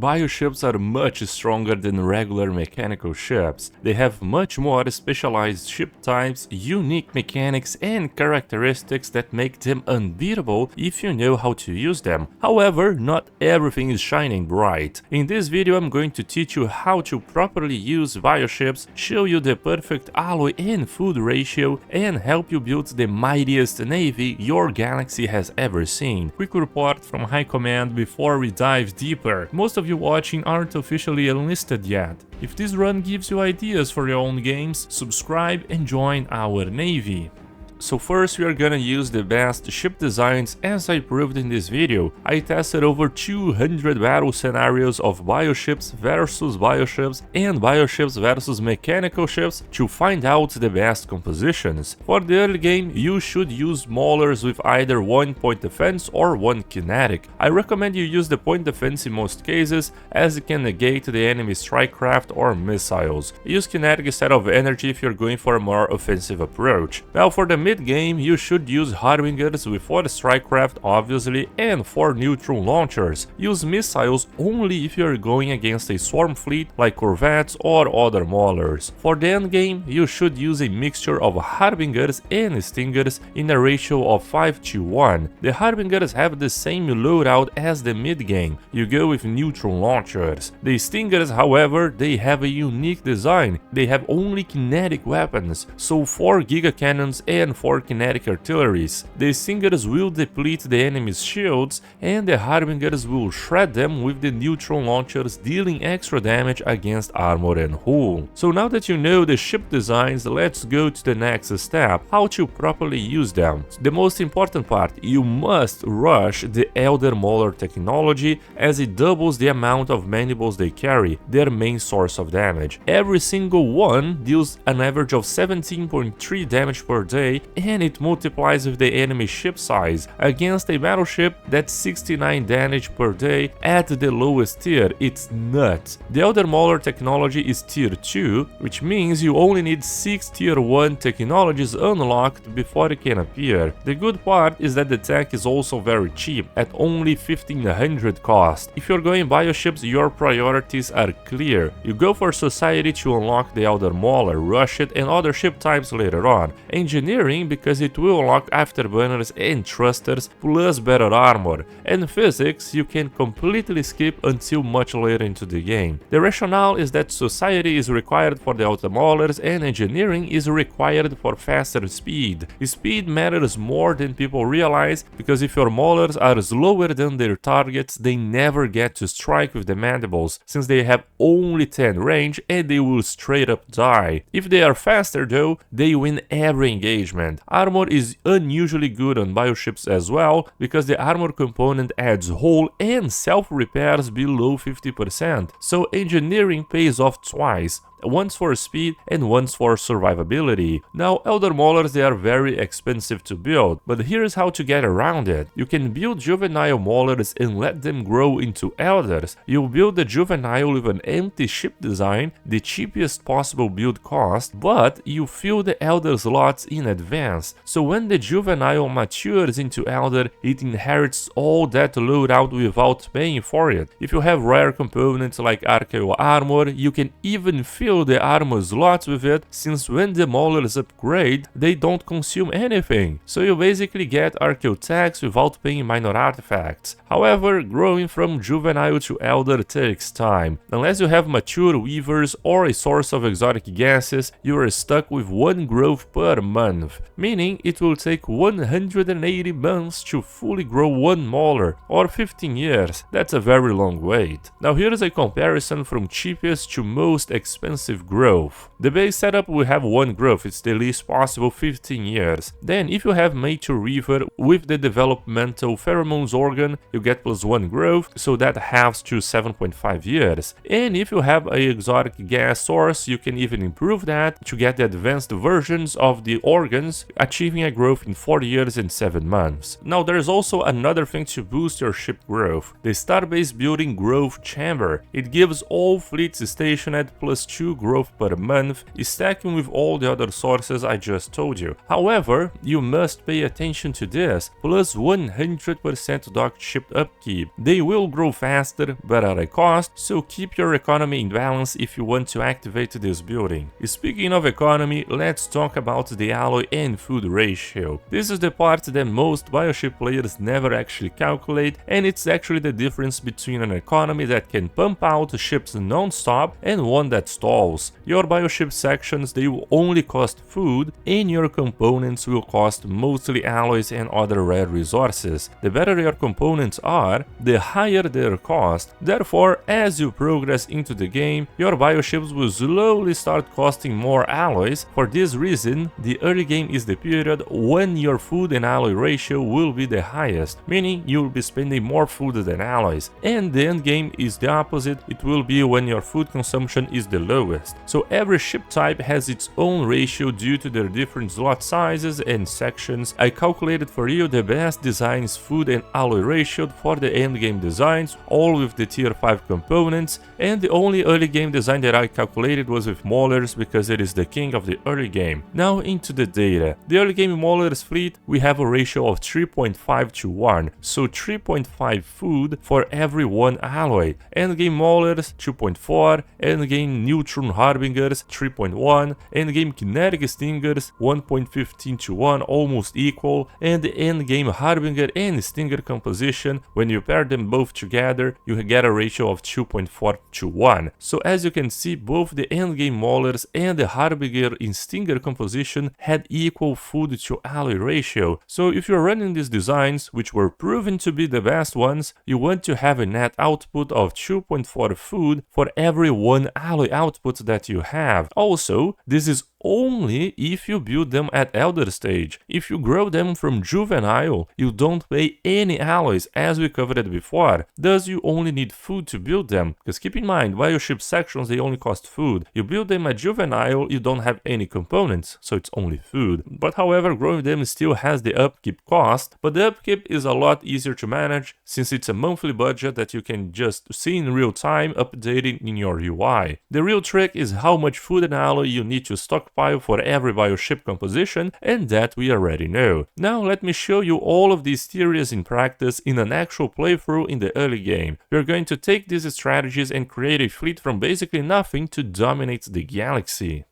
Bioships are much stronger than regular mechanical ships. They have much more specialized ship types, unique mechanics and characteristics that make them unbeatable if you know how to use them. However, not everything is shining bright. In this video I'm going to teach you how to properly use bioships, show you the perfect alloy and food ratio, and help you build the mightiest navy your galaxy has ever seen. Quick report from High Command before we dive deeper. Most of you watching aren't officially enlisted yet. If this run gives you ideas for your own games, subscribe and join our navy. So first we are gonna use the best ship designs as I proved in this video. I tested over 200 battle scenarios of bioships versus bioships and bioships versus mechanical ships to find out the best compositions. For the early game you should use Maulers with either 1 point defense or 1 kinetic. I recommend you use the point defense in most cases as it can negate the enemy strike craft or missiles. Use kinetic instead of energy if you're going for a more offensive approach. Now for the mid-game, you should use Harbingers with 4 strike craft obviously and 4 neutron launchers. Use missiles only if you're going against a swarm fleet like corvettes or other Maulers. For the endgame, you should use a mixture of Harbingers and Stingers in a ratio of 5:1. The Harbingers have the same loadout as the mid-game, you go with neutron launchers. The Stingers, however, they have a unique design, they have only kinetic weapons, so 4 giga cannons and 4 kinetic artilleries. The Stingers will deplete the enemy's shields and the Harbingers will shred them with the neutron launchers, dealing extra damage against armor and hull. So now that you know the ship designs, let's go to the next step, how to properly use them. The most important part, you must rush the Elder Mauler technology as it doubles the amount of mandibles they carry, their main source of damage. Every single one deals an average of 17.3 damage per day and it multiplies with the enemy ship size. Against a battleship, that's 69 damage per day at the lowest tier. It's nuts. The Elder Mauler technology is tier 2, which means you only need 6 tier 1 technologies unlocked before it can appear. The good part is that the tech is also very cheap, at only 1500 cost. If you're going bioships, your priorities are clear. You go for society to unlock the Elder Mauler, rush it and other ship types later on. Engineering because it will unlock afterburners and thrusters plus better armor, and physics you can completely skip until much later into the game. The rationale is that society is required for the Elder Maulers and engineering is required for faster speed. Speed matters more than people realize because if your Maulers are slower than their targets, they never get to strike with the mandibles since they have only 10 range and they will straight up die. If they are faster though, they win every engagement. Armor is unusually good on bioships as well because the armor component adds hull and self-repairs below 50%, so engineering pays off twice. Once for speed and once for survivability. Now Elder Maulers, they are very expensive to build, but here's how to get around it. You can build juvenile Maulers and let them grow into Elders. You'll build the juvenile with an empty ship design, the cheapest possible build cost, but you fill the Elder slots in advance, so when the juvenile matures into Elder, it inherits all that loadout without paying for it. If you have rare components like Archaeo armor, you can even fill the armor slots with it, since when the Maulers upgrade, they don't consume anything, so you basically get Archaeo tags without paying minor artifacts. However, growing from juvenile to Elder takes time. Unless you have mature weavers or a source of exotic gases, you are stuck with 1 growth per month, meaning it will take 180 months to fully grow 1 Mauler, or 15 years. That's a very long wait. Now here is a comparison from cheapest to most expensive growth. The base setup will have 1 growth, it's the least possible 15 years. Then if you have mature weaver with the developmental pheromones organ, you get +1 growth, so that halves to 7.5 years. And if you have a exotic gas source, you can even improve that to get the advanced versions of the organs, achieving a growth in 4 years and 7 months. Now there's also another thing to boost your ship growth, the Starbase Building Growth Chamber. It gives all fleets stationed +2 2 growth per month, stacking with all the other sources I just told you. However, you must pay attention to this, plus 100% docked ship upkeep. They will grow faster, but at a cost, so keep your economy in balance if you want to activate this building. Speaking of economy, let's talk about the alloy and food ratio. This is the part that most Bioship players never actually calculate, and it's actually the difference between an economy that can pump out ships non-stop and one that stalls. Your Bioship sections, they will only cost food, and your components will cost mostly alloys and other rare resources. The better your components are, the higher their cost. Therefore, as you progress into the game, your Bioships will slowly start costing more alloys. For this reason, the early game is the period when your food and alloy ratio will be the highest, meaning you will be spending more food than alloys, and the end game is the opposite. It will be when your food consumption is the lowest. So every ship type has its own ratio due to their different slot sizes and sections. I calculated for you the best designs food and alloy ratio for the end game designs, all with the tier 5 components, and the only early game design that I calculated was with Maulers because it is the king of the early game. Now into the data. The early game Maulers fleet, we have a ratio of 3.5 to 1, so 3.5 food for every 1 alloy. Endgame Maulers 2.4, endgame Neutron Harbingers 3.1, endgame Kinetic Stingers 1.15 to 1, almost equal, and the endgame Harbinger and Stinger composition, when you pair them both together, you get a ratio of 2.4 to 1. So as you can see, both the endgame Maulers and the Harbinger in Stinger composition had equal food to alloy ratio. So if you're running these designs, which were proven to be the best ones, you want to have a net output of 2.4 food for every 1 alloy output that you have. Also, this is only if you build them at Elder stage. If you grow them from Juvenile, you don't pay any alloys, as we covered before. Thus, you only need food to build them, because keep in mind, Bioship sections, they only cost food. You build them at Juvenile, you don't have any components, so it's only food. But however, growing them still has the upkeep cost, but the upkeep is a lot easier to manage, since it's a monthly budget that you can just see in real time updating in your UI. The real trick is how much food and alloy you need to stockpile for every Bioship composition, and that we already know. Now let me show you all of these theories in practice in an actual playthrough in the early game. We're going to take these strategies and create a fleet from basically nothing to dominate the galaxy.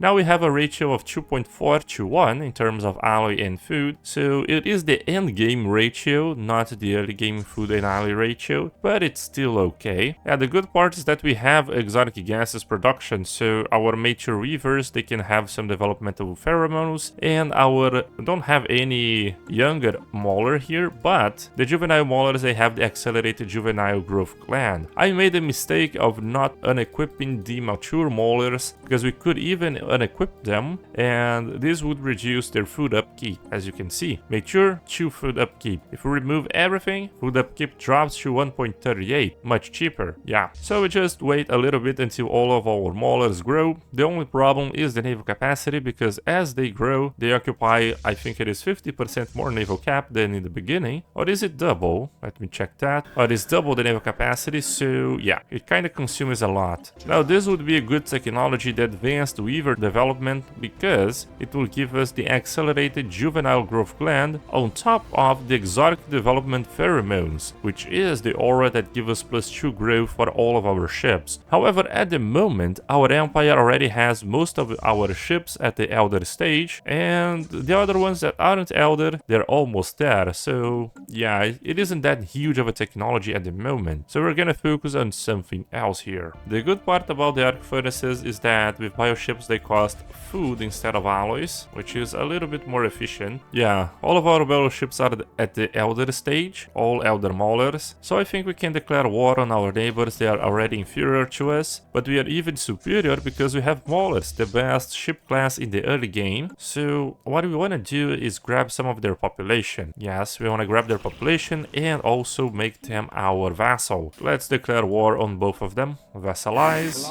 Now we have a ratio of 2.4 to 1 in terms of alloy and food, so it is the end game ratio, not the early game food and alloy ratio, but it's still okay. Yeah, the good part is that we have exotic gases production, so our mature weavers, they can have some developmental pheromones, and we don't have any younger Mauler here, but the juvenile Maulers, they have the accelerated juvenile growth gland. I made a mistake of not unequipping the mature Maulers, because we could even unequip them, and this would reduce their food upkeep. As you can see, mature 2 food upkeep. If we remove everything, food upkeep drops to 1.38, much cheaper. Yeah, so we just wait a little bit until all of our Maulers grow. The only problem is the naval capacity, because as they grow, they occupy, I think it is 50% more naval cap than in the beginning. Or is it double? Let me check that. Or it is double the naval capacity, so yeah, it kind of consumes a lot. Now this would be a good technology, the advanced weaver development, because it will give us the accelerated juvenile growth gland on top of the exotic development pheromones, which is the aura that gives us +2 growth for all of our ships. However, at the moment, our empire already has most of our ships at the elder stage, and the other ones that aren't elder, they're almost there. So yeah, it isn't that huge of a technology at the moment, so we're gonna focus on something else here. The good part about the arc furnaces is that with bioships they cost food instead of alloys, which is a little bit more efficient. Yeah, all of our battleships are at the elder stage, all elder Maulers, so I think we can declare war on our neighbors. They are already inferior to us, but we are even superior because we have Maulers, the best ship class in the early game. So what we want to do is grab some of their population. Yes, we want to grab their population and also make them our vassal. Let's declare war on both of them. Vassalize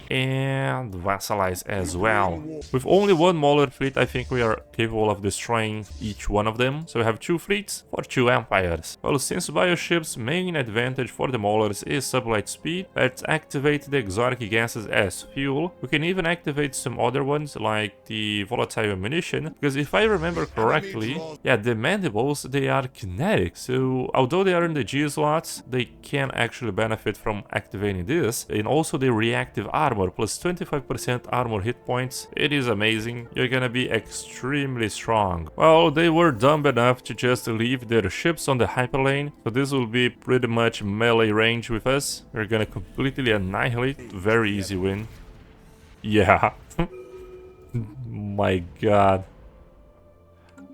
and vassalize. vassalize as well. With only one Mauler fleet, I think we are capable of destroying each one of them. So we have 2 fleets for 2 empires. Well, since Bioship's main advantage for the Maulers is sublight speed, let's activate the exotic gases as fuel. We can even activate some other ones like the volatile ammunition, because if I remember correctly, yeah, the mandibles, they are kinetic, so although they are in the G slots, they can actually benefit from activating this. And also the reactive armor, plus 25% armor hit points. It is amazing. You're gonna be extremely strong. Well, they were dumb enough to just leave their ships on the hyperlane, so this will be pretty much melee range with us. We're gonna completely annihilate. Very easy win. Yeah. My god.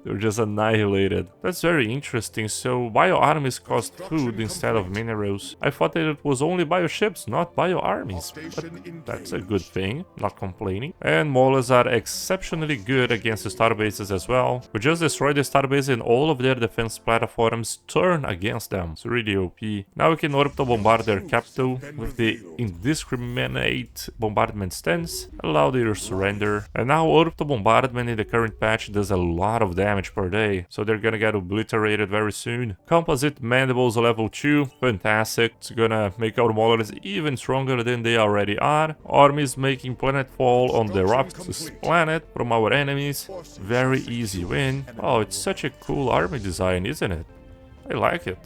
They're just annihilated. That's very interesting. So bio-armies cost food instead of minerals. I thought that it was only bioships, not bio-armies. But that's a good thing, not complaining. And Maulers are exceptionally good against the starbases as well. We just destroyed the starbase and all of their defense platforms turn against them. It's really OP. Now we can orbital bombard their capital with the indiscriminate bombardment stance, allow their surrender. And now orbital bombardment in the current patch does a lot of damage per day, so they're gonna get obliterated very soon. Composite mandibles level 2, fantastic. It's gonna make our Maulers even stronger than they already are. Armies making planetfall on the roughest planet from our enemies. Very easy win. Oh, it's such a cool army design, isn't it? I like it.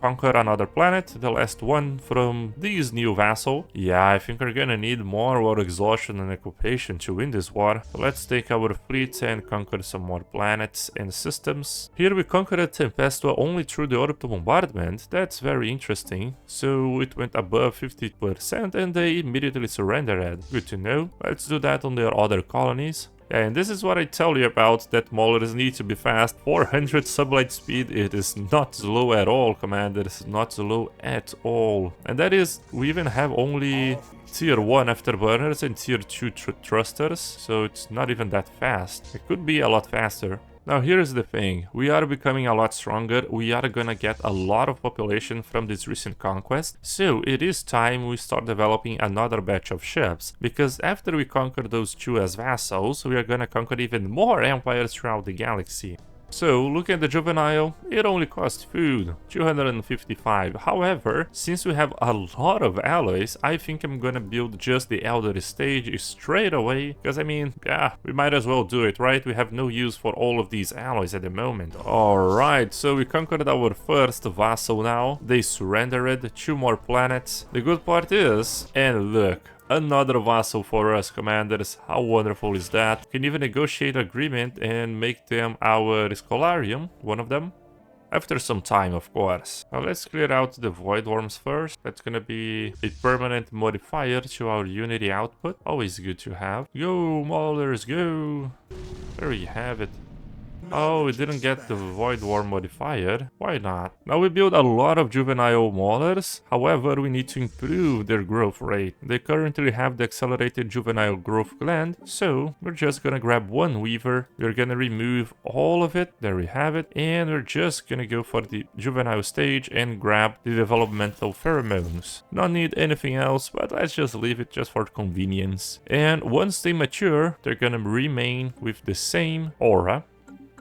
Conquer another planet, the last one from this new vassal. Yeah, I think we're gonna need more war exhaustion and occupation to win this war. So let's take our fleets and conquer some more planets and systems. Here we conquered Tempestua only through the orbital bombardment. That's very interesting. So it went above 50% and they immediately surrendered. Good to know. Let's do that on their other colonies. And this is what I tell you about, that Maulers need to be fast. 400 sublight speed, it is not slow at all, Commander. It's not slow at all. And that is, we even have only tier 1 afterburners and tier 2 thrusters, so it's not even that fast. It could be a lot faster. Now here's the thing, we are becoming a lot stronger, we are gonna get a lot of population from this recent conquest, so it is time we start developing another batch of ships, because after we conquer those 2 as vassals, we are gonna conquer even more empires throughout the galaxy. So, look at the juvenile, it only costs food, 255. However, since we have a lot of alloys, I think I'm gonna build just the elder stage straight away, because I mean, yeah, we might as well do it, right? We have no use for all of these alloys at the moment. Alright, so we conquered our first vassal now, they surrendered, 2 more planets. The good part is, and look, another vassal for us, commanders. How wonderful is that? We can even negotiate agreement and make them our Scholarium, one of them. After some time, of course. Now let's clear out the void worms first. That's gonna be a permanent modifier to our unity output. Always good to have. Go, Maulers, go! There you have it. Oh, we didn't get the Void Worm modifier. Why not? Now we build a lot of juvenile Maulers, however we need to improve their growth rate. They currently have the accelerated juvenile growth gland, so we're just gonna grab 1 weaver, we're gonna remove all of it, there we have it, and we're just gonna go for the juvenile stage and grab the developmental pheromones. Not need anything else, but let's just leave it just for convenience. And once they mature, they're gonna remain with the same aura.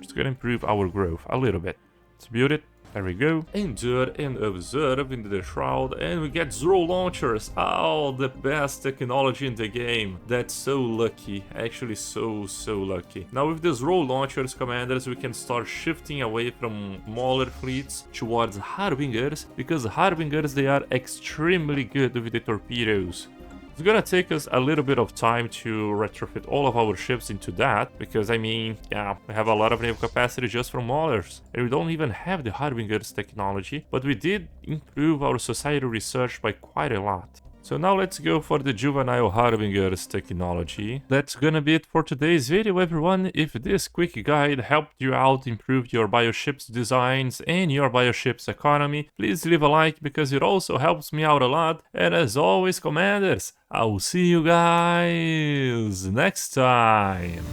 It's gonna improve our growth a little bit. Let's build it. There we go. Endure and observe into the shroud, and we get 0 launchers. Oh, the best technology in the game. That's so lucky. Actually, so lucky. Now with the 0 launchers, commanders, we can start shifting away from Mauler fleets towards Harbingers, because Harbingers, they are extremely good with the torpedoes. It's gonna take us a little bit of time to retrofit all of our ships into that, because I mean, yeah, we have a lot of naval capacity just from Maulers, and we don't even have the Harbingers technology, but we did improve our society research by quite a lot. So now let's go for the juvenile Harbingers technology. That's gonna be it for today's video, everyone. If this quick guide helped you out, improve your bioships designs and your bioships economy, please leave a like, because it also helps me out a lot. And as always, commanders, I'll see you guys next time.